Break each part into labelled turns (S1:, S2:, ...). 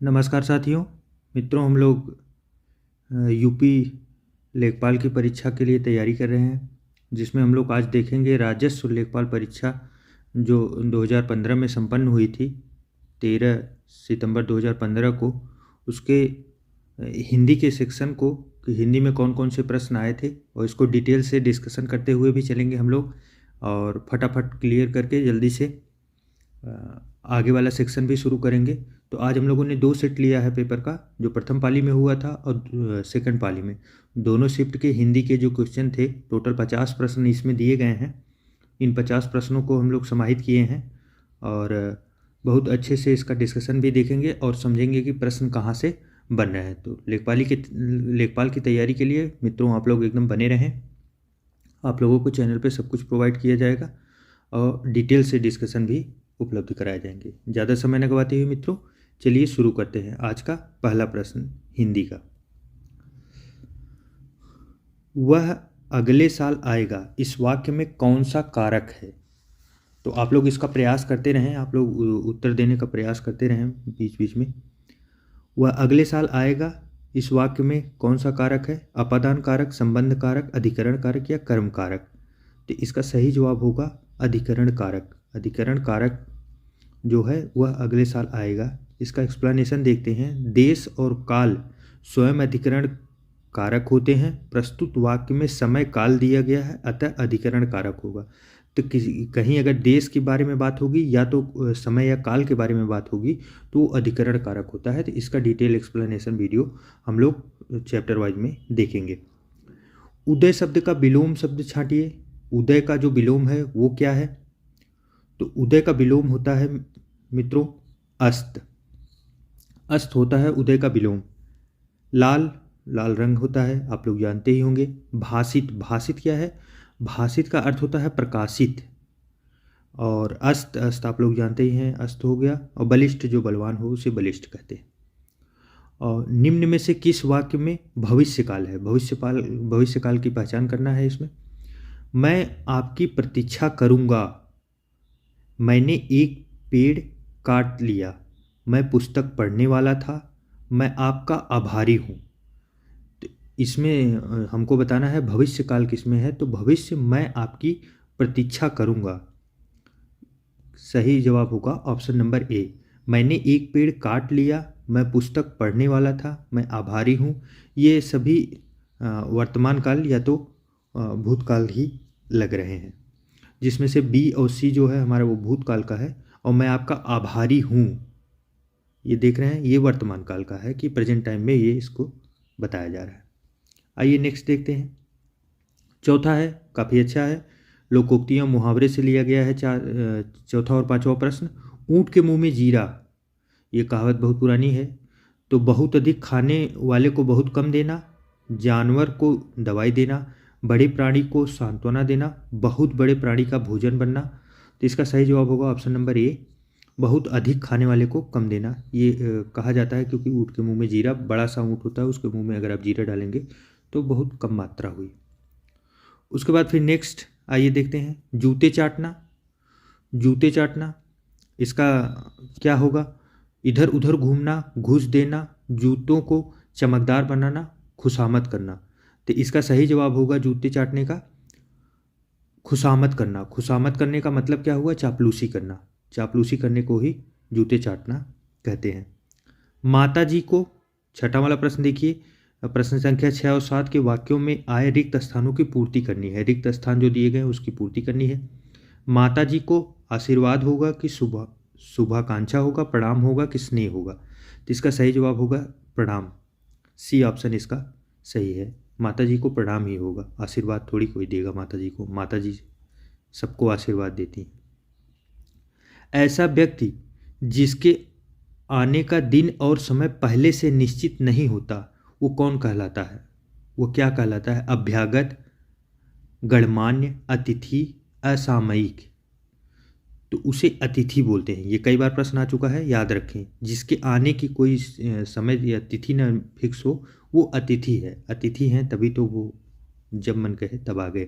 S1: नमस्कार साथियों। मित्रों, हम लोग यूपी लेखपाल की परीक्षा के लिए तैयारी कर रहे हैं, जिसमें हम लोग आज देखेंगे राजस्व लेखपाल परीक्षा जो 2015 में संपन्न हुई थी, 13 सितंबर 2015 को। उसके हिंदी के सेक्शन को कि हिंदी में कौन कौन से प्रश्न आए थे, और इसको डिटेल से डिस्कशन करते हुए भी चलेंगे हम लोग, और फटाफट क्लियर करके जल्दी से आगे वाला सेक्शन भी शुरू करेंगे। तो आज हम लोगों ने 2 सेट लिया है पेपर का, जो प्रथम पाली में हुआ था और सेकंड पाली में। दोनों शिफ्ट के हिंदी के जो क्वेश्चन थे, टोटल 50 प्रश्न इसमें दिए गए हैं। इन 50 प्रश्नों को हम लोग समाहित किए हैं और बहुत अच्छे से इसका डिस्कशन भी देखेंगे और समझेंगे कि प्रश्न कहाँ से बन रहे हैं। तो लेखपाल की तैयारी के लिए मित्रों आप लोग एकदम बने रहें। आप लोगों को चैनल पे सब कुछ प्रोवाइड किया जाएगा और डिटेल से डिस्कशन भी उपलब्ध कराए जाएंगे। ज़्यादा समय न गवाते हुए मित्रों, चलिए शुरू करते हैं। आज का पहला प्रश्न हिंदी का। वह अगले साल आएगा, इस वाक्य में कौन सा कारक है? तो आप लोग इसका प्रयास करते रहें, आप लोग उत्तर देने का प्रयास करते रहें बीच बीच में। वह अगले साल आएगा, इस वाक्य में कौन सा कारक है? अपादान कारक, संबंध कारक, अधिकरण कारक या कर्म कारक? तो इसका सही जवाब होगा अधिकरण कारक। अधिकरण कारक जो है वह अगले साल आएगा। इसका एक्सप्लेनेशन देखते हैं। देश और काल स्वयं अधिकरण कारक होते हैं। प्रस्तुत वाक्य में समय काल दिया गया है, अतः अधिकरण कारक होगा। तो कहीं अगर देश के बारे में बात होगी या तो समय या काल के बारे में बात होगी तो अधिकरण कारक होता है। तो इसका डिटेल एक्सप्लेनेशन वीडियो हम लोग चैप्टर वाइज में देखेंगे। उदय शब्द का विलोम शब्द छांटिए। उदय का जो विलोम है वो क्या है? तो उदय का विलोम होता है मित्रों अस्त। अस्त होता है उदय का विलोम। लाल, लाल रंग होता है, आप लोग जानते ही होंगे। भासित, भासित क्या है? भासित का अर्थ होता है प्रकाशित। और अस्त, अस्त आप लोग जानते ही हैं, अस्त हो गया। और बलिष्ठ, जो बलवान हो उसे बलिष्ठ कहते हैं। और निम्न में से किस वाक्य में भविष्य काल है? भविष्य काल की पहचान करना है इसमें। मैं आपकी प्रतीक्षा करूंगा, मैंने एक पेड़ काट लिया, मैं पुस्तक पढ़ने वाला था, मैं आपका आभारी हूँ। तो इसमें हमको बताना है भविष्य काल किसमें है। तो भविष्य मैं आपकी प्रतीक्षा करूँगा। सही जवाब होगा ऑप्शन नंबर ए। मैंने एक पेड़ काट लिया, मैं पुस्तक पढ़ने वाला था, मैं आभारी हूँ। ये सभी वर्तमान काल या तो भूतकाल ही लग रहे हैं, जिसमें से बी और सी जो है हमारा वो भूतकाल का है। और मैं आपका आभारी हूँ, ये देख रहे हैं, ये वर्तमान काल का है कि प्रेजेंट टाइम में ये इसको बताया जा रहा है। आइए नेक्स्ट देखते हैं। चौथा है, काफ़ी अच्छा है, लोकोक्तियाँ मुहावरे से लिया गया है। चौथा और पांचवा प्रश्न। ऊँट के मुंह में जीरा, ये कहावत बहुत पुरानी है। तो बहुत अधिक खाने वाले को बहुत कम देना, जानवर को दवाई देना, बड़े प्राणी को सांत्वना देना, बहुत बड़े प्राणी का भोजन बनना। तो इसका सही जवाब होगा ऑप्शन नंबर ए, बहुत अधिक खाने वाले को कम देना। ये कहा जाता है क्योंकि ऊँट के मुंह में जीरा, बड़ा सा ऊँट होता है, उसके मुंह में अगर आप जीरा डालेंगे तो बहुत कम मात्रा हुई। उसके बाद फिर नेक्स्ट आइए देखते हैं। जूते चाटना, जूते चाटना इसका क्या होगा? इधर उधर घूमना, घूस देना, जूतों को चमकदार बनाना, खुशामद करना। तो इसका सही जवाब होगा जूते चाटने का खुशामद करना। खुशामद करने का मतलब क्या हुआ? चापलूसी करना। चापलूसी करने को ही जूते चाटना कहते हैं। माता जी को, छठा वाला प्रश्न देखिए, प्रश्न संख्या 6 और 7 के वाक्यों में आए रिक्त स्थानों की पूर्ति करनी है। रिक्त स्थान जो दिए गए उसकी पूर्ति करनी है। माता जी को आशीर्वाद होगा कि शुभाकांक्षा होगा, प्रणाम होगा कि स्नेह होगा? तो इसका सही जवाब होगा प्रणाम। सी ऑप्शन इसका सही है। माता जी को प्रणाम ही होगा, आशीर्वाद थोड़ी कोई देगा माता जी को। माता जी सबको आशीर्वाद देती हैं। ऐसा व्यक्ति जिसके आने का दिन और समय पहले से निश्चित नहीं होता, वो कौन कहलाता है? वो क्या कहलाता है? अभ्यागत, गणमान्य, अतिथि, असामयिक। तो उसे अतिथि बोलते हैं। ये कई बार प्रश्न आ चुका है, याद रखें। जिसके आने की कोई समय या तिथि न फिक्स हो वो अतिथि है। अतिथि हैं तभी तो वो जब मन कहे तब आ गए।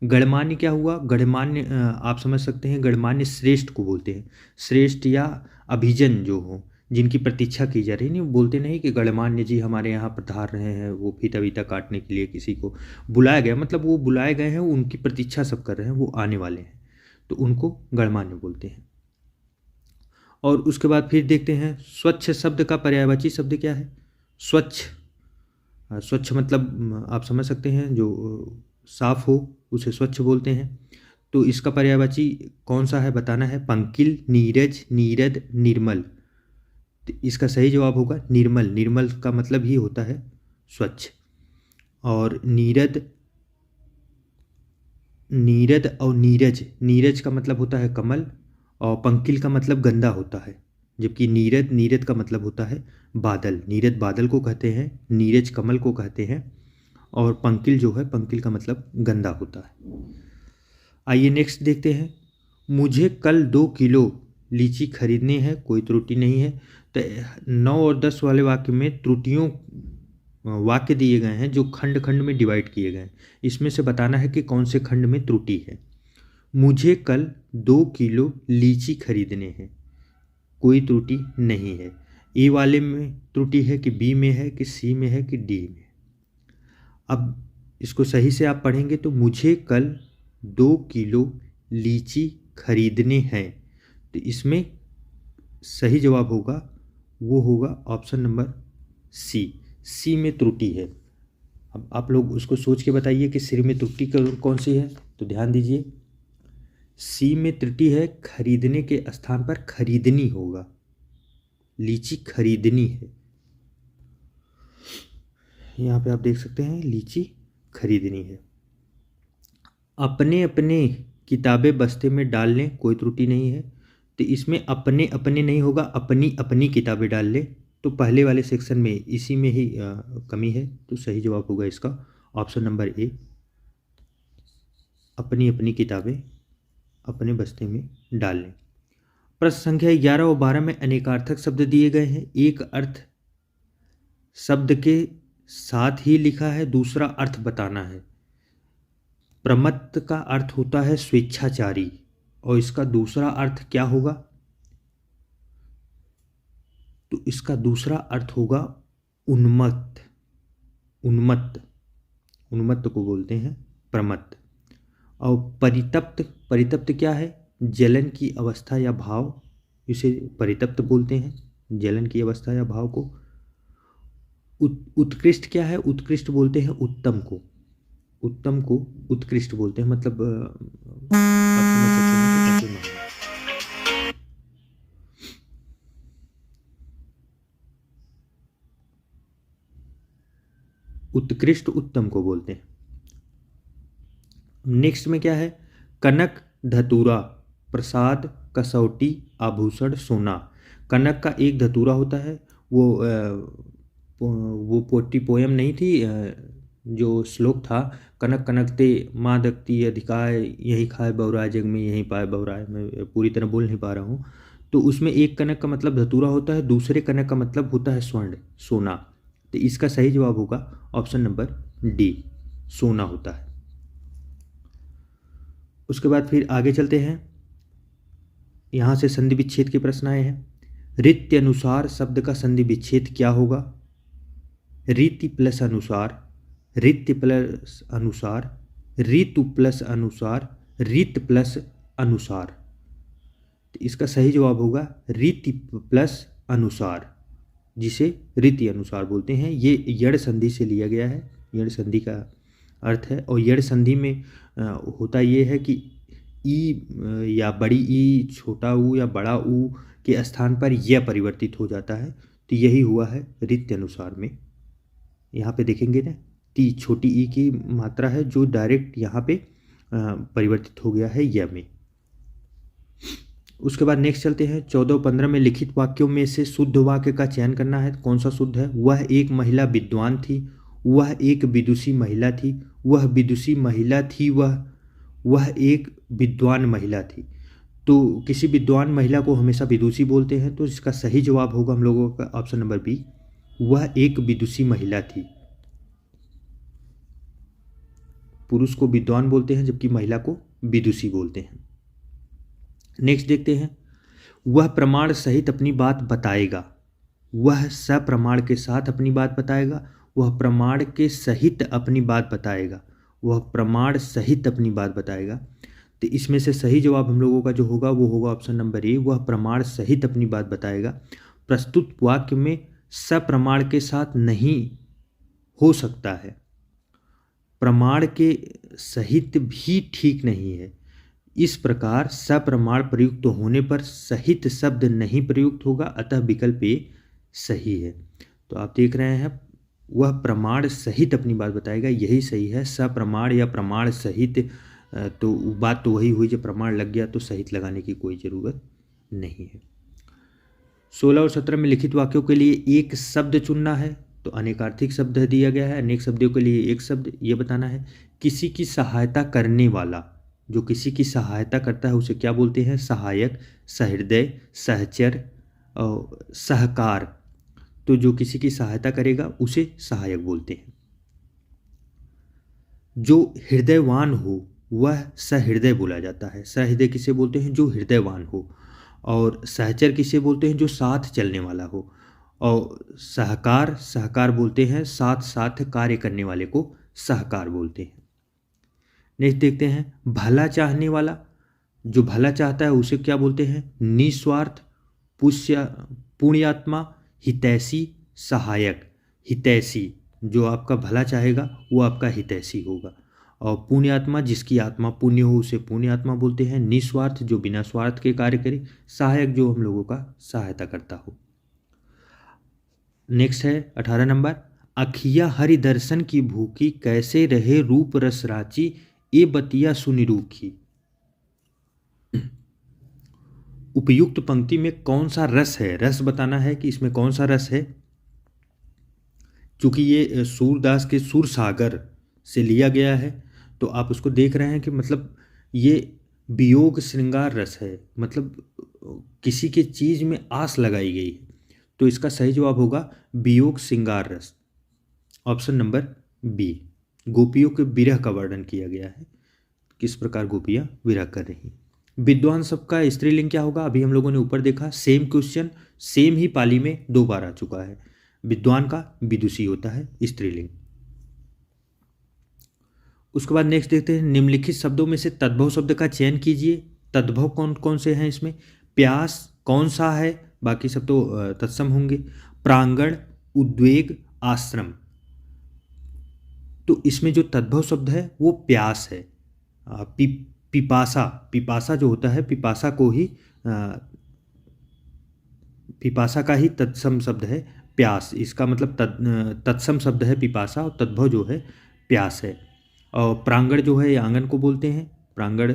S1: गणमान्य क्या हुआ? गणमान्य आप समझ सकते हैं, गणमान्य श्रेष्ठ को बोलते हैं। श्रेष्ठ या अभिजन जो हो, जिनकी प्रतीक्षा की जा रही, नहीं बोलते नहीं कि गणमान्य जी हमारे यहाँ पधार रहे हैं, वो फीता वीता काटने के लिए किसी को बुलाया गया, मतलब वो बुलाए गए हैं, उनकी प्रतीक्षा सब कर रहे हैं, वो आने वाले हैं, तो उनको गणमान्य बोलते हैं। और उसके बाद फिर देखते हैं स्वच्छ शब्द का पर्यायवाची शब्द क्या है। स्वच्छ, स्वच्छ मतलब आप समझ सकते हैं जो साफ हो उसे स्वच्छ बोलते हैं। तो इसका पर्यायवाची कौन सा है बताना है। पंकिल, नीरज, नीरद, निर्मल। तो इसका सही जवाब होगा निर्मल। निर्मल का मतलब ही होता है स्वच्छ। और नीरद, नीरद और नीरज, नीरज का मतलब होता है कमल, और पंकिल का मतलब गंदा होता है, जबकि नीरद, नीरद का मतलब होता है बादल। नीरद बादल को कहते हैं, नीरज कमल को कहते हैं, और पंकिल जो है, पंकिल का मतलब गंदा होता है। आइए नेक्स्ट देखते हैं। मुझे कल 2 किलो लीची खरीदने हैं, कोई त्रुटि नहीं है। तो 9 और 10 वाले वाक्य में त्रुटियों वाक्य दिए गए हैं जो खंड खंड में डिवाइड किए गए हैं। इसमें से बताना है कि कौन से खंड में त्रुटि है। मुझे कल 2 किलो लीची खरीदने हैं, कोई त्रुटि नहीं है। ए वाले में त्रुटि है कि बी में है कि सी में है कि डी में। अब इसको सही से आप पढ़ेंगे तो मुझे कल 2 किलो लीची खरीदने हैं, तो इसमें सही जवाब होगा, वो होगा ऑप्शन नंबर सी। सी में त्रुटि है। अब आप लोग उसको सोच के बताइए कि सी में त्रुटि कौन सी है। तो ध्यान दीजिए, सी में त्रुटि है खरीदने के स्थान पर खरीदनी होगा, लीची खरीदनी है। यहाँ पे आप देख सकते हैं लीची खरीदनी है। अपने अपने किताबें बस्ते में डाल लें, कोई त्रुटि नहीं है। तो इसमें अपने अपने नहीं होगा, अपनी अपनी किताबें डाल लें। तो पहले वाले सेक्शन में इसी में ही कमी है। तो सही जवाब होगा इसका ऑप्शन नंबर ए, अपनी अपनी किताबें अपने बस्ते में डाल लें। प्रश्न संख्या 11 और 12 में अनेकार्थक शब्द दिए गए हैं। एक अर्थ शब्द के साथ ही लिखा है, दूसरा अर्थ बताना है। प्रमत्त का अर्थ होता है स्वेच्छाचारी, और इसका दूसरा अर्थ क्या होगा। तो इसका दूसरा अर्थ होगा उन्मत्त। उन्मत्त, उन्मत्त को बोलते हैं प्रमत्त। और परितप्त, परितप्त क्या है, जलन की अवस्था या भाव, इसे परितप्त बोलते हैं, जलन की अवस्था या भाव को। उत्कृष्ट क्या है, उत्कृष्ट बोलते हैं उत्तम को। उत्तम को उत्कृष्ट बोलते हैं, मतलब आप समझ सकते हैं कि कैसे। उत्कृष्ट उत्तम को बोलते हैं। नेक्स्ट में क्या है, कनक, धतूरा, प्रसाद, कसौटी, आभूषण, सोना। कनक का एक धतूरा होता है, वो पोटी पोयम नहीं थी, जो श्लोक था, कनक कनकते माँ दकती अधिकाय, यही खाए बौराय जग में यही पाए बौराय। मैं पूरी तरह बोल नहीं पा रहा हूँ। तो उसमें एक कनक का मतलब धतूरा होता है, दूसरे कनक का मतलब होता है स्वर्ण, सोना। तो इसका सही जवाब होगा ऑप्शन नंबर डी, सोना होता है। उसके बाद फिर आगे चलते हैं। यहाँ से संधि विच्छेद के प्रश्न आए हैं। रीति अनुसार शब्द का संधि विच्छेद क्या होगा। रीति प्लस अनुसार, रीति प्लस अनुसार, ऋतु प्लस अनुसार, रीत प्लस अनुसार। तो इसका सही जवाब होगा रीति प्लस अनुसार, जिसे रीति अनुसार बोलते हैं। ये यड़ संधि से लिया गया है, यड़ संधि का अर्थ है। और यड़ संधि में होता ये है कि ई या बड़ी ई, छोटा ऊ या बड़ा ऊ के स्थान पर यह परिवर्तित हो जाता है। तो यही हुआ है रीति अनुसार में। यहाँ पे देखेंगे ना, ती छोटी ई की मात्रा है जो डायरेक्ट यहाँ पे परिवर्तित हो गया है य में। उसके बाद नेक्स्ट चलते हैं। 14 और 15 में लिखित वाक्यों में से शुद्ध वाक्य का चयन करना है। कौन सा शुद्ध है। वह एक महिला विद्वान थी, वह एक विदुषी महिला थी, वह विदुषी महिला थी, वह एक विद्वान महिला थी। तो किसी विद्वान महिला को हमेशा विदुषी बोलते हैं, तो इसका सही जवाब होगा हम लोगों का ऑप्शन नंबर बी, वह एक विदुषी महिला थी। पुरुष को विद्वान बोलते हैं जबकि महिला को विदुषी बोलते हैं। नेक्स्ट देखते हैं। वह प्रमाण सहित अपनी बात बताएगा। वह सप्रमाण के साथ अपनी बात बताएगा, वह प्रमाण के सहित अपनी बात बताएगा, वह प्रमाण सहित अपनी बात बताएगा। तो इसमें से सही जवाब हम लोगों का जो होगा वो होगा ऑप्शन नंबर ए, वह प्रमाण सहित अपनी बात बताएगा। प्रस्तुत वाक्य में सप्रमाण के साथ नहीं हो सकता है, प्रमाण के सहित भी ठीक नहीं है। इस प्रकार सप्रमाण प्रयुक्त होने पर सहित शब्द नहीं प्रयुक्त होगा, अतः विकल्प ए सही है। तो आप देख रहे हैं वह प्रमाण सहित अपनी बात बताएगा, यही सही है। सप्रमाण या प्रमाण सहित तो बात तो वही हुई, जब प्रमाण लग गया तो सहित लगाने की कोई ज़रूरत नहीं है। 16 और 17 में लिखित वाक्यों के लिए एक शब्द चुनना है। तो अनेकार्थिक शब्द दिया गया है, अनेक शब्दों के लिए एक शब्द ये बताना है। किसी की सहायता करने वाला, जो किसी की सहायता करता है उसे क्या बोलते हैं? सहायक, सहृदय, सहचर और सहकार। तो जो किसी की सहायता करेगा उसे सहायक बोलते हैं। जो हृदयवान हो वह सहृदय बोला जाता है। सहृदय किसे बोलते हैं? जो हृदयवान हो। और सहचर किसे बोलते हैं? जो साथ चलने वाला हो। और सहकार बोलते हैं साथ साथ कार्य करने वाले को सहकार बोलते हैं। नेक्स्ट देखते हैं, भला चाहने वाला, जो भला चाहता है उसे क्या बोलते हैं? निस्वार्थ, पुण्यात्मा, हितैषी, सहायक। हितैषी, जो आपका भला चाहेगा वो आपका हितैषी होगा। और पुण्यात्मा, जिसकी आत्मा पुण्य हो उसे पुण्यात्मा बोलते हैं। निस्वार्थ, जो बिना स्वार्थ के कार्य करे। सहायक, जो हम लोगों का सहायता करता हो। नेक्स्ट है 18 नंबर, अखिया हरि दर्शन की भूखी, कैसे रहे रूप रस राची, ए बतिया सुनि रूखी। उपयुक्त पंक्ति में कौन सा रस है? रस बताना है कि इसमें कौन सा रस है। चूंकि ये सूरदास के सुर सागर से लिया गया है तो आप उसको देख रहे हैं कि मतलब ये वियोग श्रृंगार रस है, मतलब किसी के चीज में आस लगाई गई है। तो इसका सही जवाब होगा वियोग श्रृंगार रस, ऑप्शन नंबर बी। गोपियों के विरह का वर्णन किया गया है, किस प्रकार गोपियां विरह कर रही। विद्वान शब्द का स्त्रीलिंग क्या होगा? अभी हम लोगों ने ऊपर देखा, सेम क्वेश्चन सेम ही पाली में 2 बार आ चुका है। विद्वान का विदुषी होता है स्त्रीलिंग। उसके बाद नेक्स्ट देखते हैं, निम्नलिखित शब्दों में से तद्भव शब्द का चयन कीजिए। तद्भव कौन कौन से हैं इसमें? प्यास कौन सा है? बाकी सब तो तत्सम होंगे। प्रांगण, उद्वेग, आश्रम। तो इसमें जो तद्भव शब्द है वो प्यास है। पिपासा जो होता है, पिपासा का ही तत्सम शब्द है प्यास। इसका मतलब तत्सम शब्द है पिपासा और तद्भव जो है प्यास है। और प्रांगण जो है आंगन को बोलते हैं। प्रांगण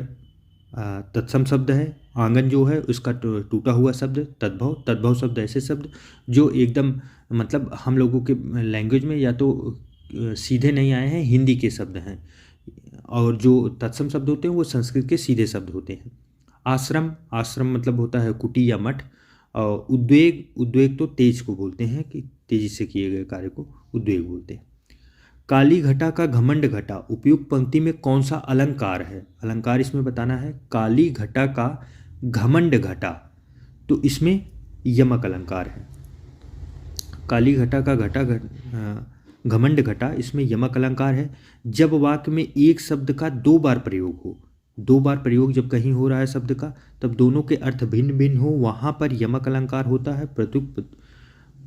S1: तत्सम शब्द है। आंगन जो है उसका टूटा हुआ शब्द तद्भव शब्द ऐसे शब्द जो एकदम मतलब हम लोगों के लैंग्वेज में या तो सीधे नहीं आए हैं, हिंदी के शब्द हैं। और जो तत्सम शब्द होते हैं वो संस्कृत के सीधे शब्द होते हैं। आश्रम मतलब होता है कुटी या मठ। और उद्वेग तो तेज को बोलते हैं कि तेजी से किए गए कार्य को उद्वेग बोलते हैं। काली घटा का घमंड घटा, उपयुक्त पंक्ति में कौन सा अलंकार है? अलंकार इसमें बताना है। काली घटा का घमंड घटा, तो इसमें यमक अलंकार है। काली घटा का घमंड घटा, इसमें यमक अलंकार है। जब वाक्य में एक शब्द का 2 बार प्रयोग हो, 2 बार प्रयोग जब कहीं हो रहा है शब्द का, तब दोनों के अर्थ भिन्न भिन्न हो, वहां पर यमक अलंकार होता है।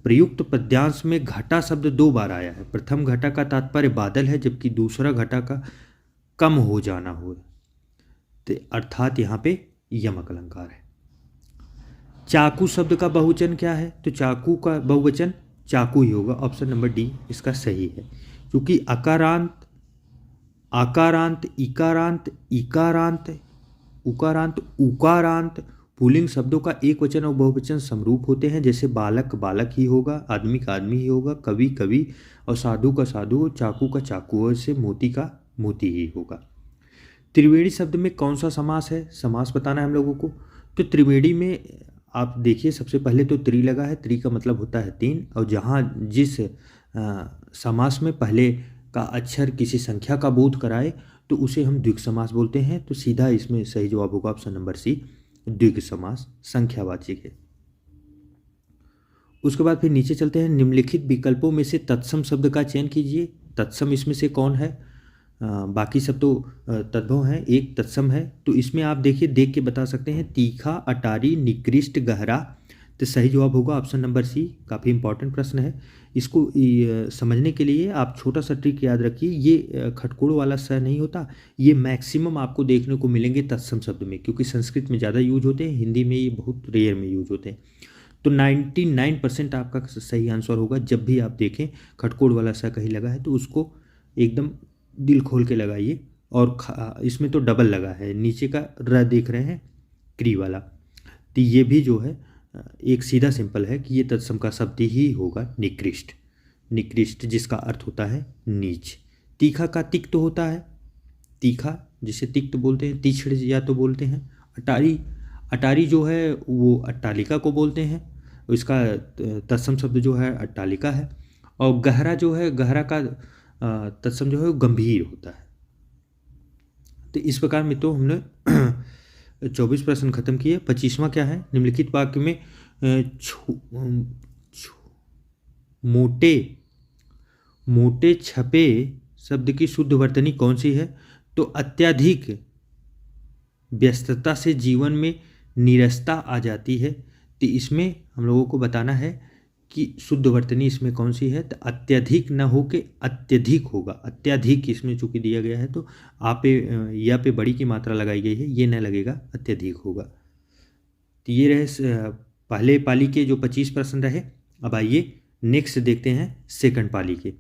S1: प्रयुक्त पद्यांश में घटा शब्द 2 बार आया है। प्रथम घटा का तात्पर्य बादल है, जबकि दूसरा घटा का कम हो जाना हो, तो अर्थात यहाँ पे यमक अलंकार है। चाकू शब्द का बहुवचन क्या है? तो चाकू का बहुवचन चाकू ही होगा, ऑप्शन नंबर डी इसका सही है। क्योंकि आकारांत, इकारांत, उकारांत, उकारांत पुल्लिंग शब्दों का एक वचन और बहुवचन समरूप होते हैं। जैसे बालक बालक ही होगा, आदमी का आदमी ही होगा, कवि कवि और साधु का साधु, चाकू का चाकू, और से मोती का मोती ही होगा। त्रिवेणी शब्द में कौन सा समास है? समास बताना है हम लोगों को। तो त्रिवेणी में आप देखिए, सबसे पहले तो त्रि लगा है। त्रि का मतलब होता है 3, और जहाँ जिस समास में पहले का अक्षर किसी संख्या का बोध कराए तो उसे हम द्विग समास बोलते हैं। तो सीधा इसमें सही जवाब होगा ऑप्शन नंबर सी, द्विग समास संख्यावाचक है। उसके बाद फिर नीचे चलते हैं, निम्नलिखित विकल्पों में से तत्सम शब्द का चयन कीजिए। तत्सम इसमें से कौन है? बाकी सब तो तद्भव हैं, एक तत्सम है। तो इसमें आप देखिए, देख के बता सकते हैं, तीखा, अटारी, निकृष्ट, गहरा। तो सही जवाब होगा ऑप्शन नंबर सी। काफ़ी इंपॉर्टेंट प्रश्न है। इसको समझने के लिए आप छोटा सा ट्रिक याद रखिए, ये खटकोड़ वाला स नहीं होता, ये मैक्सिमम आपको देखने को मिलेंगे तत्सम शब्द में, क्योंकि संस्कृत में ज़्यादा यूज होते हैं, हिंदी में ये बहुत रेयर में यूज होते हैं। तो 99% आपका सही आंसर होगा। जब भी आप देखें खटकोड़ वाला सा कहीं लगा है तो उसको एकदम दिल खोल के लगाइए। और इसमें तो डबल लगा है, नीचे का र देख रहे हैं, क्री वाला। तो ये भी जो है एक सीधा सिंपल है कि ये तत्सम का शब्द ही होगा निकृष्ट। निकृष्ट जिसका अर्थ होता है नीच। तीखा का तिक्त होता है, तीखा जिसे तिक्त बोलते हैं, तीक्ष्ण या तो बोलते हैं। अटारी, अटारी जो है वो अट्टालिका को बोलते हैं, इसका तत्सम शब्द जो है अट्टालिका है। और गहरा जो है, गहरा का तत्सम जो है वो गंभीर होता है। तो इस प्रकार में तो हमने 24 प्रश्न खत्म किए। 25वां क्या है? निम्नलिखित वाक्य में मोटे मोटे छपे शब्द की शुद्ध वर्तनी कौन सी है? तो अत्यधिक व्यस्तता से जीवन में नीरसता आ जाती है। तो इसमें हम लोगों को बताना है कि शुद्ध वर्तनी इसमें कौन सी है। तो अत्यधिक न हो के अत्यधिक होगा। अत्यधिक इसमें चूंकि दिया गया है तो आप पे या पे बड़ी की मात्रा लगाई गई है, ये न लगेगा, अत्यधिक होगा। तो ये रहे पहले पाली के जो 25 प्रश्न रहे। अब आइए नेक्स्ट देखते हैं सेकंड पाली के।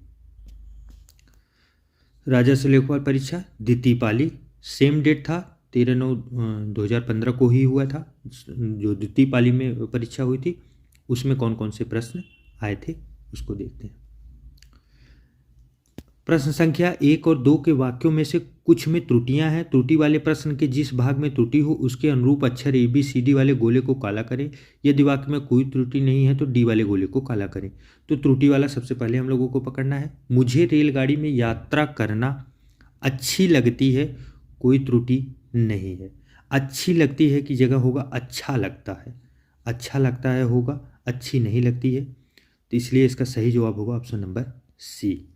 S1: राजस्व लेखपाल परीक्षा द्वितीय पाली, सेम डेट था, 13/9/2015 को ही हुआ था। जो द्वितीय पाली में परीक्षा हुई थी उसमें कौन कौन से प्रश्न आए थे उसको देखते हैं। प्रश्न संख्या 1 और 2 के वाक्यों में से कुछ में त्रुटियां हैं। त्रुटि वाले प्रश्न के जिस भाग में त्रुटि हो उसके अनुरूप अक्षर ABCD वाले गोले को काला करें। यदि वाक्य में कोई त्रुटि नहीं है तो D वाले गोले को काला करें। तो त्रुटि वाला सबसे पहले हम लोगों को पकड़ना है। मुझे रेलगाड़ी में यात्रा करना अच्छी लगती है, कोई त्रुटि नहीं है। अच्छी लगती है की जगह होगा अच्छा लगता है, अच्छा लगता है होगा, अच्छी नहीं लगती है। तो इसलिए इसका सही जवाब होगा ऑप्शन नंबर सी।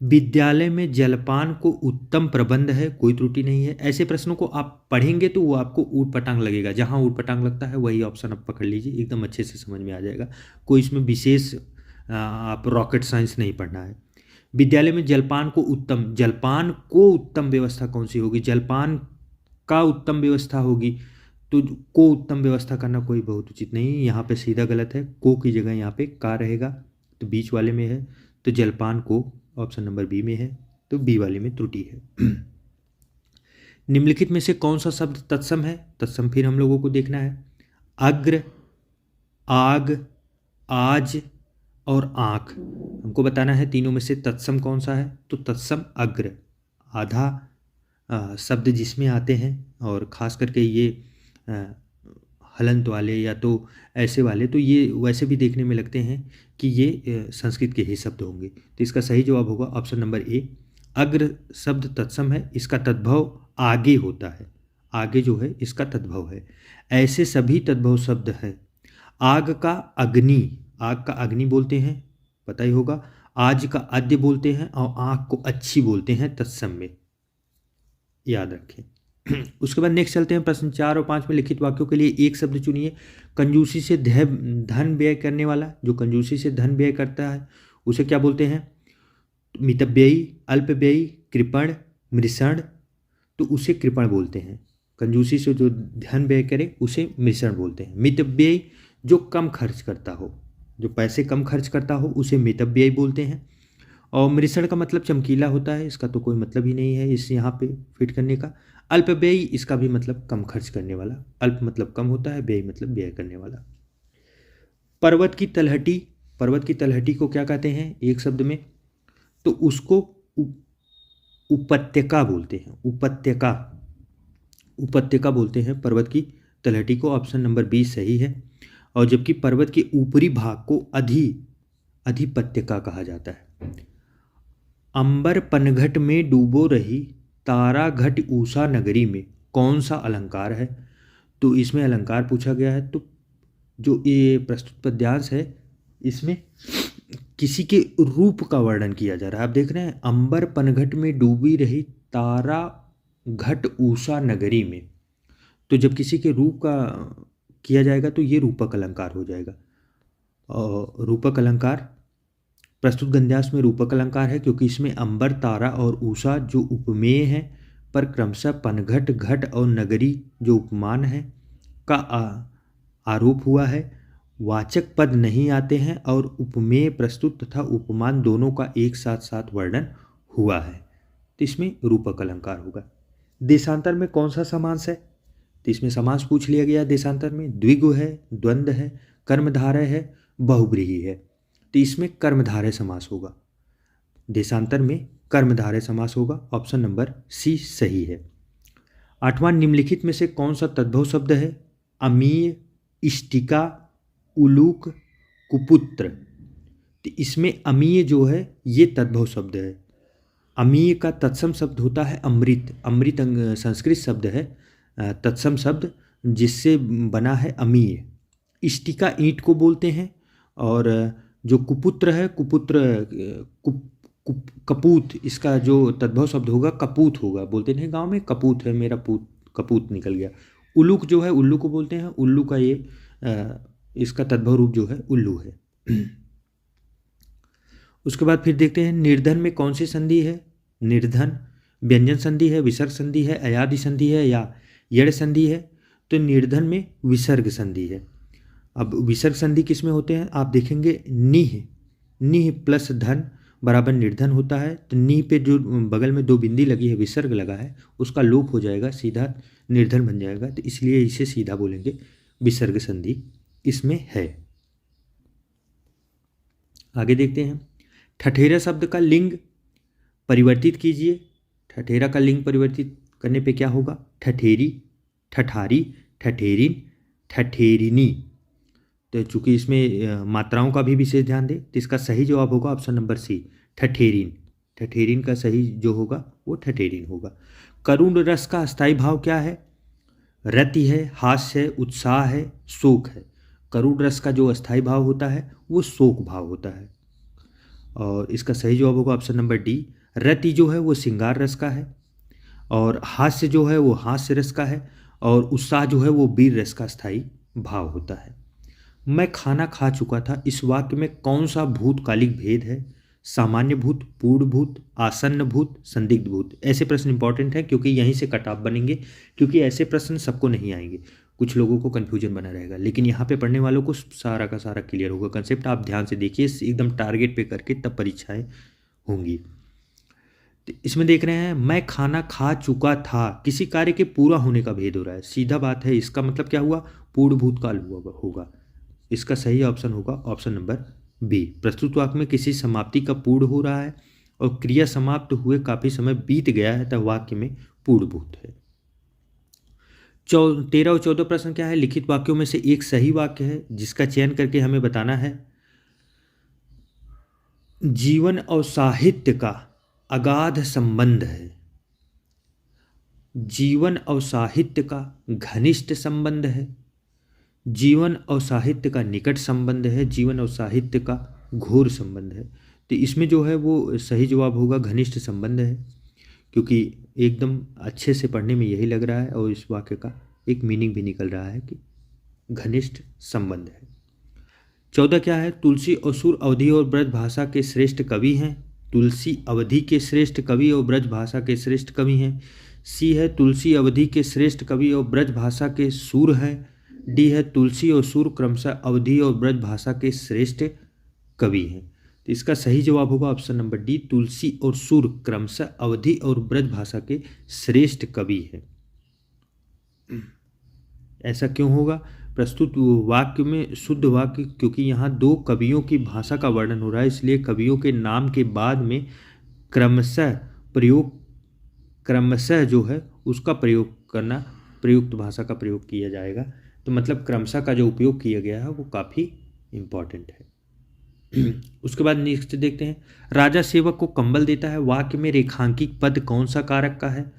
S1: विद्यालय में जलपान को उत्तम प्रबंध है, कोई त्रुटि नहीं है। ऐसे प्रश्नों को आप पढ़ेंगे तो वो आपको ऊट पटांग लगेगा, जहां ऊट पटांग लगता है वही ऑप्शन आप पकड़ लीजिए, एकदम अच्छे से समझ में आ जाएगा। कोई इसमें विशेष आप रॉकेट साइंस नहीं पढ़ना है। विद्यालय में जलपान को उत्तम, जलपान को उत्तम व्यवस्था कौन सी होगी? जलपान का उत्तम व्यवस्था होगी, तो को उत्तम व्यवस्था करना कोई बहुत उचित नहीं। यहाँ पे सीधा गलत है, को की जगह यहाँ पे का रहेगा, तो बीच वाले में है। तो जलपान को ऑप्शन नंबर बी में है, तो बी वाले में त्रुटि है। निम्नलिखित में से कौन सा शब्द तत्सम है? तत्सम फिर हम लोगों को देखना है। अग्र, आग, आज और आँख, हमको बताना है तीनों में से तत्सम कौन सा है। तो तत्सम अग्र, आधा शब्द जिसमें आते हैं, और ख़ास करके ये हलंत वाले या तो ऐसे वाले, तो ये वैसे भी देखने में लगते हैं कि ये संस्कृत के ही शब्द होंगे। तो इसका सही जवाब होगा ऑप्शन नंबर ए। अग्र शब्द तत्सम है, इसका तद्भव आगे होता है, आगे जो है इसका तद्भव है। ऐसे सभी तद्भव शब्द हैं। आग का अग्नि, आग का अग्नि बोलते हैं, पता ही होगा। आज का आद्य बोलते हैं, और आँख को अच्छी बोलते हैं तत्सम में, याद रखें। उसके बाद नेक्स्ट चलते हैं प्रश्न 4 और 5 में लिखित वाक्यों के लिए एक शब्द चुनिए। कंजूसी से धन व्यय करने वाला, जो कंजूसी से धन व्यय करता है उसे क्या बोलते हैं? मितव्ययी, अल्पव्ययी, कृपण, मृषण। तो उसे कृपण बोलते हैं। कंजूसी से जो धन व्यय करे उसे मृषण बोलते हैं। मितव्ययी जो कम खर्च करता हो, जो पैसे कम खर्च करता हो उसे मितव्ययी बोलते हैं। और मृषण का मतलब चमकीला होता है, इसका तो कोई मतलब ही नहीं है इस यहाँ पे फिट करने का। अल्पव्ययी इसका भी मतलब कम खर्च करने वाला, अल्प मतलब कम होता है, व्यय मतलब व्यय करने वाला। पर्वत की तलहटी, पर्वत की तलहटी को क्या कहते हैं एक शब्द में? तो उसको उपत्यका बोलते हैं, उपत्यका, उपत्यका बोलते हैं पर्वत की तलहटी को। ऑप्शन नंबर बी सही है। और जबकि पर्वत के ऊपरी भाग को अधिपत्यका कहा जाता है। अंबर पनघट में डूबो रही तारा घट ऊषा नगरी में कौन सा अलंकार है? तो इसमें अलंकार पूछा गया है। तो जो ये प्रस्तुत पद्यांश है इसमें किसी के रूप का वर्णन किया जा रहा है। आप देख रहे हैं, अंबर पनघट में डूबी रही तारा घट उषा नगरी में। तो जब किसी के रूप का किया जाएगा तो ये रूपक अलंकार हो जाएगा। और रूपक अलंकार प्रस्तुत गद्यांश में रूपक अलंकार है क्योंकि इसमें अंबर, तारा और उषा जो उपमेय है, पर क्रमशः पनघट, घट और नगरी जो उपमान है का आरोप हुआ है। वाचक पद नहीं आते हैं और उपमेय, प्रस्तुत तथा उपमान दोनों का एक साथ साथ वर्णन हुआ है, तो इसमें रूपक अलंकार होगा। देशांतर में कौन सा समास है? तो इसमें समास पूछ लिया गया। देशांतर में द्विगु है, द्वंद्व है, कर्मधारय है, बहुब्रीहि है। तो इसमें कर्मधारय समास होगा। देशांतर में कर्मधारय समास होगा। ऑप्शन नंबर सी सही है। 8वां, निम्नलिखित में से कौन सा तद्भव शब्द है? अमीय, इष्टिका, उलूक, कुपुत्र। तो इसमें अमीय जो है ये तद्भव शब्द है। अमीय का तत्सम शब्द होता है अमृत। अमृत संस्कृत शब्द है, तत्सम शब्द जिससे बना है अमीय। इष्टिका ईंट को बोलते हैं, और जो कुपुत्र है, कपूत, इसका जो तद्भव शब्द होगा कपूत होगा। बोलते नहीं गांव में, कपूत है मेरा पूत, कपूत निकल गया। उल्लूक जो है, उल्लू को बोलते हैं। उल्लू का ये इसका तद्भव रूप जो है उल्लू है। उसके बाद फिर देखते हैं निर्धन में कौन सी संधि है? निर्धन व्यंजन संधि है, विसर्ग संधि है, अयादि संधि है या यड़ संधि है? तो निर्धन में विसर्ग संधि है। अब विसर्ग संधि किस में होते हैं? आप देखेंगे निह प्लस धन बराबर निर्धन होता है। तो निह पे जो बगल में दो बिंदी लगी है, विसर्ग लगा है, उसका लोप हो जाएगा, सीधा निर्धन बन जाएगा। तो इसलिए इसे सीधा बोलेंगे, विसर्ग संधि इसमें है। आगे देखते हैं, ठठेरा शब्द का लिंग परिवर्तित कीजिए। ठठेरा का लिंग परिवर्तित करने पे क्या होगा? ठठेरी, ठठारी, ठठेरिन, ठठेरिनी। तो चूंकि इसमें मात्राओं का भी विशेष ध्यान दें, तो इसका सही जवाब होगा ऑप्शन नंबर सी, ठठेरिन। ठठेरिन का सही जो होगा वो ठठेरिन होगा। करुण रस का स्थायी भाव क्या है? रति है, हास्य है, उत्साह है, शोक है। करुण रस का जो अस्थायी भाव होता है वो शोक भाव होता है, और इसका सही जवाब होगा ऑप्शन नंबर डी। रति जो है वो श्रृंगार रस का है, और हास्य जो है वो हास्य रस का है, और उत्साह जो है वो वीर रस का स्थायी भाव होता है। मैं खाना खा चुका था, इस वाक्य में कौन सा भूतकालिक भेद है? सामान्य भूत, पूर्ण भूत, आसन्न भूत, संदिग्ध भूत। ऐसे प्रश्न इंपॉर्टेंट है क्योंकि यहीं से कट ऑफ बनेंगे, क्योंकि ऐसे प्रश्न सबको नहीं आएंगे, कुछ लोगों को कन्फ्यूजन बना रहेगा, लेकिन यहाँ पे पढ़ने वालों को सारा का सारा क्लियर होगा कंसेप्ट। आप ध्यान से देखिए, एकदम टारगेट पे करके तब परीक्षाएं होंगी। तो इसमें देख रहे हैं, मैं खाना खा चुका था, किसी कार्य के पूरा होने का भेद हो रहा है। सीधा बात है, इसका मतलब क्या हुआ? पूर्ण भूतकाल होगा। इसका सही ऑप्शन होगा ऑप्शन नंबर बी। प्रस्तुत वाक्य में किसी समाप्ति का पूर्ण हो रहा है और क्रिया समाप्त हुए काफी समय बीत गया है, तब वाक्य में पूर्णभूत है। 13 और 14 प्रश्न क्या है? लिखित वाक्यों में से एक सही वाक्य है जिसका चयन करके हमें बताना है। जीवन और साहित्य का अगाध संबंध है। जीवन और साहित्य का घनिष्ठ संबंध है। जीवन और साहित्य का निकट संबंध है। जीवन और साहित्य का घोर संबंध है। तो इसमें जो है वो सही जवाब होगा घनिष्ठ संबंध है, क्योंकि एकदम अच्छे से पढ़ने में यही लग रहा है, और इस वाक्य का एक मीनिंग भी निकल रहा है कि घनिष्ठ संबंध है। 14 क्या है? तुलसी और सुर अवधि और ब्रज भाषा के श्रेष्ठ कवि हैं। तुलसी अवधि के श्रेष्ठ कवि और ब्रज भाषा के श्रेष्ठ कवि हैं। सी है तुलसी अवधि के श्रेष्ठ कवि और ब्रज भाषा के सुर हैं। डी है तुलसी और सुर क्रमशः अवधि और ब्रज भाषा के श्रेष्ठ कवि हैं। तो इसका सही जवाब होगा ऑप्शन नंबर डी, तुलसी और सुर क्रमशः अवधि और ब्रज भाषा के श्रेष्ठ कवि हैं। ऐसा क्यों होगा? प्रस्तुत वाक्य में शुद्ध वाक्य, क्योंकि यहाँ दो कवियों की भाषा का वर्णन हो रहा है, इसलिए कवियों के नाम के बाद में क्रमशः जो है उसका प्रयोग करना, प्रयुक्त भाषा का प्रयोग किया जाएगा। तो मतलब क्रमशः का जो उपयोग किया गया है वो काफ़ी इम्पॉर्टेंट है। उसके बाद नेक्स्ट देखते हैं, राजा सेवक को कंबल देता है। वाक्य में रेखांकित पद कौन सा कारक का है?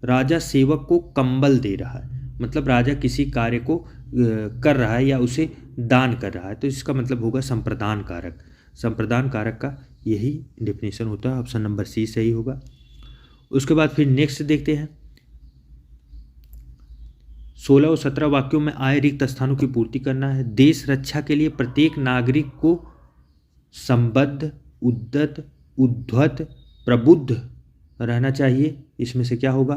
S1: राजा सेवक को कंबल दे रहा है। मतलब राजा किसी कार्य को कर रहा है या उसे दान कर रहा है, तो इसका मतलब होगा संप्रदान कारक। संप्रदान कारक का यही डेफिनेशन होता है। ऑप्शन नंबर सी सही होगा। उसके बाद फिर नेक्स्ट देखते हैं, 16 और 17 वाक्यों में आए रिक्त स्थानों की पूर्ति करना है। देश रक्षा के लिए प्रत्येक नागरिक को संबद्ध, उद्यत, उद्धत, प्रबुद्ध रहना चाहिए। इसमें से क्या होगा?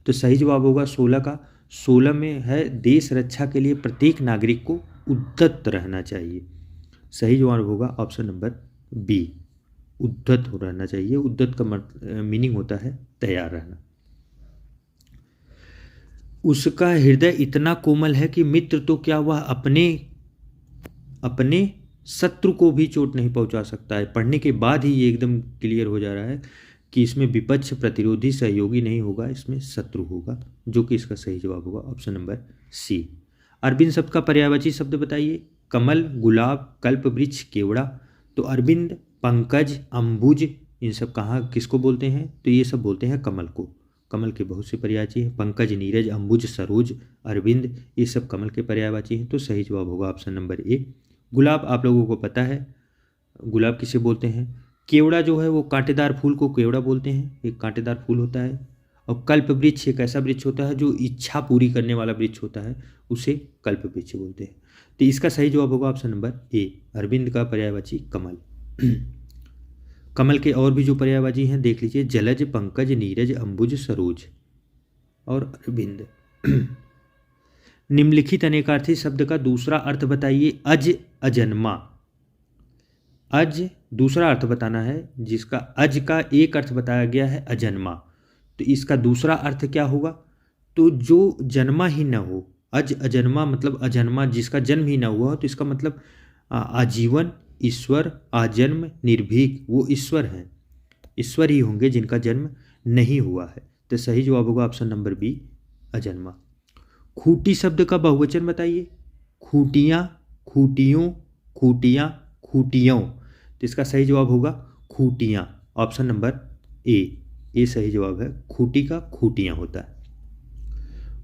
S1: तो सही जवाब होगा 16 का। 16 में है देश रक्षा के लिए प्रत्येक नागरिक को उद्यत रहना चाहिए। सही जवाब होगा ऑप्शन नंबर बी, उद्यत रहना चाहिए। उद्यत का मीनिंग होता है तैयार रहना। उसका हृदय इतना कोमल है कि मित्र तो क्या वह अपने शत्रु को भी चोट नहीं पहुंचा सकता है। पढ़ने के बाद ही ये एकदम क्लियर हो जा रहा है कि इसमें विपक्ष, प्रतिरोधी, सहयोगी नहीं होगा, इसमें शत्रु होगा, जो कि इसका सही जवाब होगा ऑप्शन नंबर सी। अरविंद शब्द का पर्यायवाची शब्द बताइए। कमल, गुलाब, कल्प वृक्ष, केवड़ा। तो अरविंद, पंकज, अंबुज, इन सब कहाँ किसको बोलते हैं? तो ये सब बोलते हैं कमल को। कमल के बहुत से पर्यायवाची हैं। पंकज, नीरज, अंबुज, सरोज, अरविंद, ये सब कमल के पर्यायवाची हैं। तो सही जवाब होगा ऑप्शन नंबर ए। गुलाब आप लोगों को पता है, गुलाब किसे बोलते हैं। केवड़ा जो है वो कांटेदार फूल को केवड़ा बोलते हैं, एक कांटेदार फूल होता है। और कल्प वृक्ष एक ऐसा वृक्ष होता है जो इच्छा पूरी करने वाला वृक्ष होता है, उसे कल्प वृक्ष बोलते हैं। तो इसका सही जवाब होगा ऑप्शन नंबर ए, अरविंद का पर्यायवाची कमल। कमल के और भी जो पर्यायवाची हैं देख लीजिए, जलज, पंकज, नीरज, अंबुज, सरोज और अरविंद। निम्नलिखित अनेकार्थी शब्द का दूसरा अर्थ बताइए। अज, अजन्मा। अज दूसरा अर्थ बताना है, जिसका अज का एक अर्थ बताया गया है अजन्मा, तो इसका दूसरा अर्थ क्या होगा? तो जो जन्मा ही न हो। अज अजन्मा मतलब अजन्मा, जिसका जन्म ही न हुआ हो, तो इसका मतलब आजीवन, ईश्वर, आजन्म, निर्भीक, वो ईश्वर हैं, ईश्वर ही होंगे जिनका जन्म नहीं हुआ है। तो सही जवाब होगा ऑप्शन नंबर बी, अजन्मा। खूंटी शब्द का बहुवचन बताइए। खूंटियाँ, खूंटियों, खूंटियाँ, खूंटियों। तो इसका सही जवाब होगा खूंटियाँ, ऑप्शन नंबर ए, ये सही जवाब है। खूंटी का खूंटियाँ होता है।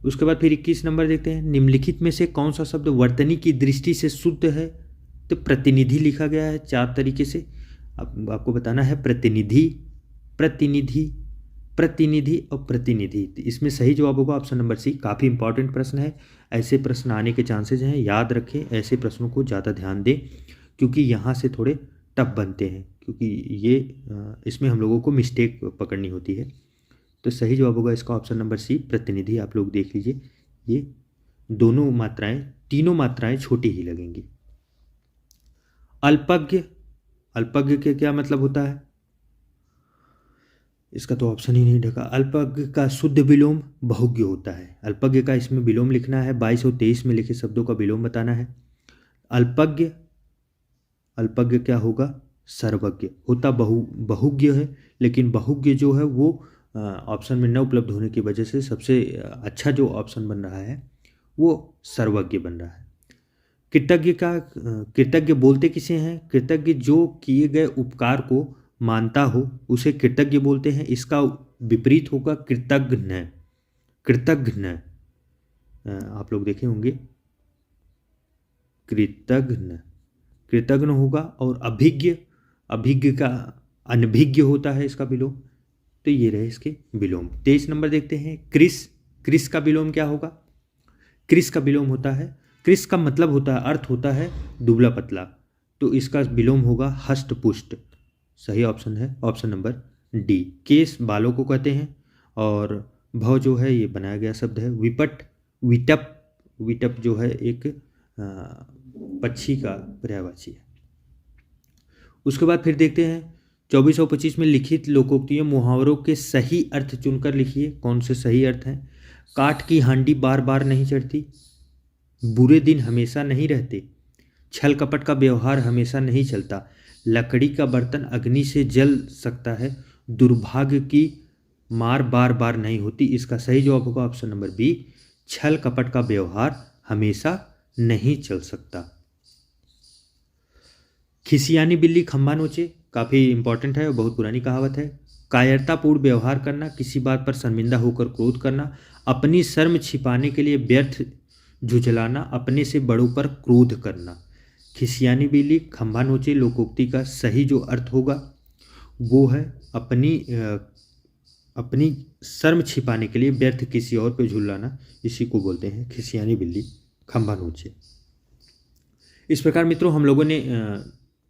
S1: उसके बाद फिर 21 नंबर देखते हैं, निम्नलिखित में से कौन सा शब्द वर्तनी की दृष्टि से शुद्ध है? तो प्रतिनिधि लिखा गया है 4 तरीके से, आपको बताना है प्रतिनिधि, प्रतिनिधि, प्रतिनिधि और प्रतिनिधि। तो इसमें सही जवाब होगा ऑप्शन नंबर सी। काफ़ी इंपॉर्टेंट प्रश्न है, ऐसे प्रश्न आने के चांसेज हैं, याद रखें, ऐसे प्रश्नों को ज़्यादा ध्यान दें, क्योंकि यहाँ से थोड़े टफ बनते हैं, क्योंकि ये इसमें हम लोगों को मिस्टेक पकड़नी होती है। तो सही जवाब होगा इसका ऑप्शन नंबर सी, प्रतिनिधि। आप लोग देख लीजिए, ये दोनों मात्राएं, तीनों मात्राएं छोटी ही लगेंगी। अल्पज्ञ, अल्पज्ञ के क्या मतलब होता है? इसका तो ऑप्शन ही नहीं ढका। अल्पज्ञ का शुद्ध विलोम बहुज्ञ होता है। अल्पज्ञ का इसमें विलोम लिखना है, 22 और 23 में लिखे शब्दों का विलोम बताना है। अल्पज्ञ, अल्पज्ञ क्या होगा? सर्वज्ञ होता बहुज्ञ है, लेकिन बहुज्ञ जो है वो ऑप्शन में न उपलब्ध होने की वजह से सबसे अच्छा जो ऑप्शन बन रहा है वो सर्वज्ञ बन रहा है। कृतज्ञ का, कृतज्ञ बोलते किसे हैं? कृतज्ञ जो किए गए उपकार को मानता हो उसे कृतज्ञ बोलते हैं। इसका विपरीत होगा कृतघ्न। कृतघ्न आप लोग देखे होंगे, कृतघ्न, कृतघ्न होगा। और अभिज्ञ, अभिज्ञ का अनभिज्ञ होता है इसका विलोम। तो ये रहे इसके विलोम। 23 नंबर देखते हैं, कृश। कृश का विलोम क्या होगा? कृश का विलोम होता है, कृश का मतलब होता है, अर्थ होता है दुबला पतला, तो इसका विलोम होगा हष्ट पुष्ट। सही ऑप्शन है ऑप्शन नंबर डी। केश बालों को कहते हैं, और भव जो है ये बनाया गया शब्द है। विपट, विटप, विटप जो है एक पक्षी का पर्यायवाची है। उसके बाद फिर देखते हैं 24 और 25 में लिखित लोकोक्तियों मुहावरों के सही अर्थ चुनकर लिखिए। कौन से सही अर्थ हैं? काठ की हांडी बार बार नहीं चढ़ती, बुरे दिन हमेशा नहीं रहते, छल कपट का व्यवहार हमेशा नहीं चलता, लकड़ी का बर्तन अग्नि से जल सकता है, दुर्भाग्य की मार बार बार नहीं होती। इसका सही जवाब होगा ऑप्शन नंबर बी, छल कपट का व्यवहार हमेशा नहीं चल सकता। खिसियानी बिल्ली खंबा नोचे, काफ़ी इंपॉर्टेंट है और बहुत पुरानी कहावत है। कायरतापूर्ण व्यवहार करना, किसी बात पर शर्मिंदा होकर क्रोध करना, अपनी शर्म छिपाने के लिए व्यर्थ झुझलाना, अपने से बड़ों पर क्रोध करना। खिसियानी बिल्ली खंभा नोचे लोकोक्ति का सही जो अर्थ होगा वो है अपनी शर्म छिपाने के लिए व्यर्थ किसी और पे झुलाना, इसी को बोलते हैं खिसियानी बिल्ली खंभा नोचे। इस प्रकार मित्रों हम लोगों ने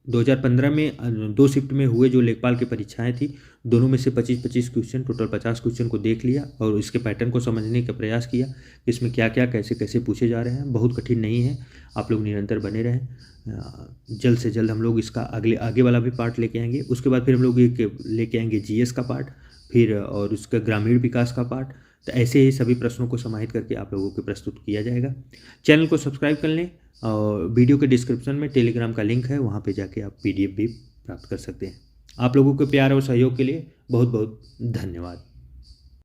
S1: 2015 में 2 शिफ्ट में हुए जो लेखपाल की परीक्षाएं थी, दोनों में से 25-25 क्वेश्चन, टोटल 50 क्वेश्चन को देख लिया और इसके पैटर्न को समझने का प्रयास किया, इसमें क्या क्या कैसे कैसे पूछे जा रहे हैं। बहुत कठिन नहीं है, आप लोग निरंतर बने रहें। जल्द से जल्द हम लोग इसका आगे वाला भी पार्ट लेके आएंगे। उसके बाद फिर हम लोग एक लेके आएंगे जीएस का पार्ट, फिर और उसका ग्रामीण विकास का पार्ट। तो ऐसे ही सभी प्रश्नों को समाहित करके आप लोगों को प्रस्तुत किया जाएगा। चैनल को सब्सक्राइब कर लें और वीडियो के डिस्क्रिप्शन में टेलीग्राम का लिंक है, वहाँ पे जाके आप PDF भी प्राप्त कर सकते हैं। आप लोगों के प्यार और सहयोग के लिए बहुत बहुत धन्यवाद।